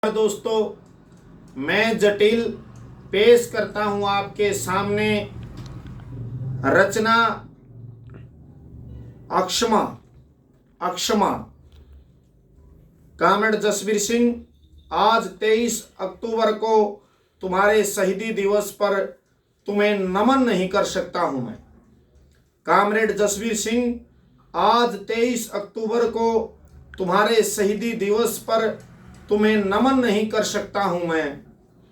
दोस्तों, मैं जटिल पेश करता हूं आपके सामने रचना अक्षमा। कॉमरेड जसवीर सिंह, आज 23 अक्टूबर को तुम्हारे शहीदी दिवस पर तुम्हें नमन नहीं कर सकता हूं मैं। कॉमरेड जसवीर सिंह, आज 23 अक्टूबर को तुम्हारे शहीदी दिवस पर तुम्हें नमन नहीं कर सकता हूं मैं,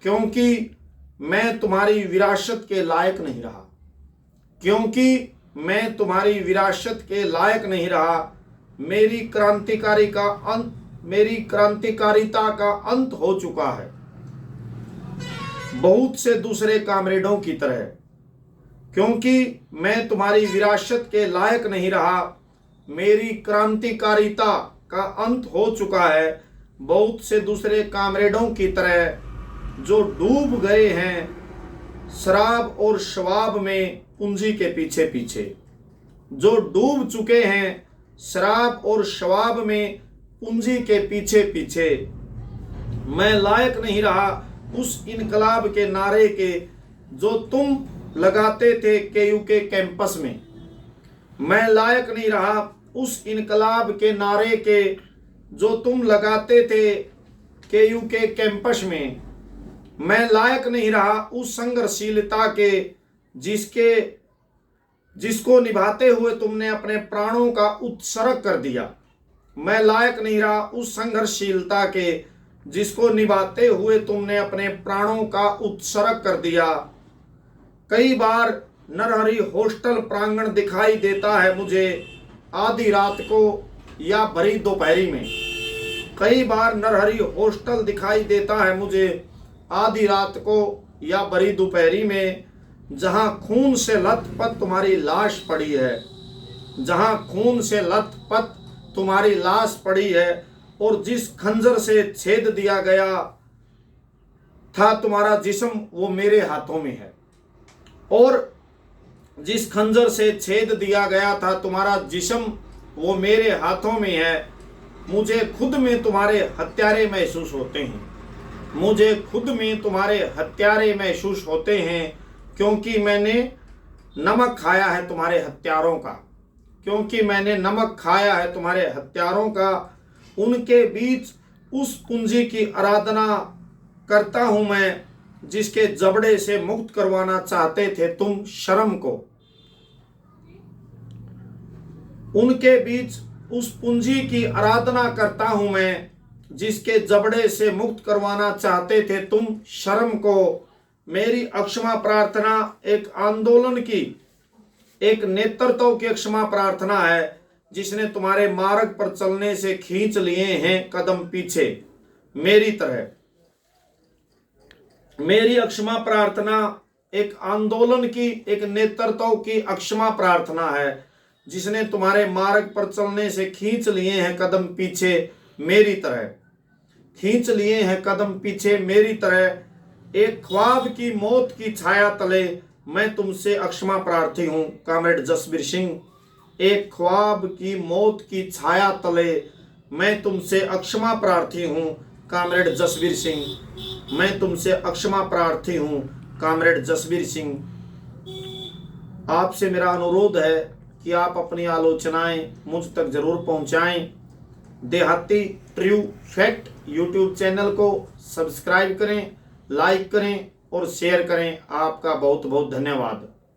क्योंकि मैं तुम्हारी विरासत के लायक नहीं रहा। मेरी क्रांतिकारिता का अंत हो चुका है, बहुत से दूसरे कामरेडों की तरह। क्योंकि मैं तुम्हारी विरासत के लायक नहीं रहा, मेरी क्रांतिकारिता का अंत हो चुका है, बहुत से दूसरे कामरेडों की तरह जो डूब गए हैं शराब और शवाब में पूंजी के पीछे पीछे, जो डूब चुके हैं शराब और शवाब में पूंजी के पीछे पीछे। मैं लायक नहीं रहा उस इनकलाब के नारे के जो तुम लगाते थे केयू के कैंपस में। मैं लायक नहीं रहा उस इनकलाब के नारे के जो तुम लगाते थे केयू के कैंपस में। मैं लायक नहीं रहा उस संघर्षशीलता के जिसको निभाते हुए तुमने अपने प्राणों का उत्सर्ग कर दिया। मैं लायक नहीं रहा उस संघर्षशीलता के जिसको निभाते हुए तुमने अपने प्राणों का उत्सर्ग कर दिया। कई बार नरहरि हॉस्टल प्रांगण दिखाई देता है मुझे आधी रात को या भरी दोपहरी में। कई बार नरहरि हॉस्टल दिखाई देता है मुझे आधी रात को या भरी दोपहरी में, जहां खून से लथपथ तुम्हारी लाश पड़ी है, जहां खून से लथपथ तुम्हारी लाश पड़ी है, और जिस खंजर से छेद दिया गया था तुम्हारा जिस्म वो मेरे हाथों में है। और जिस खंजर से छेद दिया गया था तुम्हारा जिस्म वो मेरे हाथों में है। मुझे खुद में तुम्हारे हत्यारे महसूस होते हैं, मुझे खुद में तुम्हारे हत्यारे महसूस होते हैं, क्योंकि मैंने नमक खाया है तुम्हारे हत्यारों का, क्योंकि मैंने नमक खाया है तुम्हारे हत्यारों का। उनके बीच उस पूंजी की आराधना करता हूं मैं जिसके जबड़े से मुक्त करवाना चाहते थे तुम शर्म को। उनके बीच उस पूंजी की आराधना करता हूं मैं जिसके जबड़े से मुक्त करवाना चाहते थे तुम शर्म को। मेरी अक्षमा प्रार्थना एक आंदोलन की, एक नेतृत्व की अक्षमा प्रार्थना है जिसने तुम्हारे मार्ग पर चलने से खींच लिए हैं कदम पीछे मेरी तरह। मेरी अक्षमा प्रार्थना एक आंदोलन की, एक नेतृत्व की अक्षमा प्रार्थना है जिसने तुम्हारे मार्ग पर चलने से खींच लिए हैं कदम पीछे मेरी तरह, खींच लिए हैं कदम पीछे मेरी तरह। एक ख्वाब की मौत की छाया तले मैं तुमसे अक्षमा प्रार्थी हूं कॉमरेड जसवीर सिंह। एक ख्वाब की मौत की छाया तले मैं तुमसे अक्षमा प्रार्थी हूं कॉमरेड जसवीर सिंह। मैं तुमसे अक्षमा प्रार्थी हूं कॉमरेड जसवीर सिंह। आपसे मेरा अनुरोध है कि आप अपनी आलोचनाएं मुझ तक जरूर पहुंचाएं। देहाती ट्रू फैक्ट यूट्यूब चैनल को सब्सक्राइब करें, लाइक करें और शेयर करें। आपका बहुत बहुत धन्यवाद।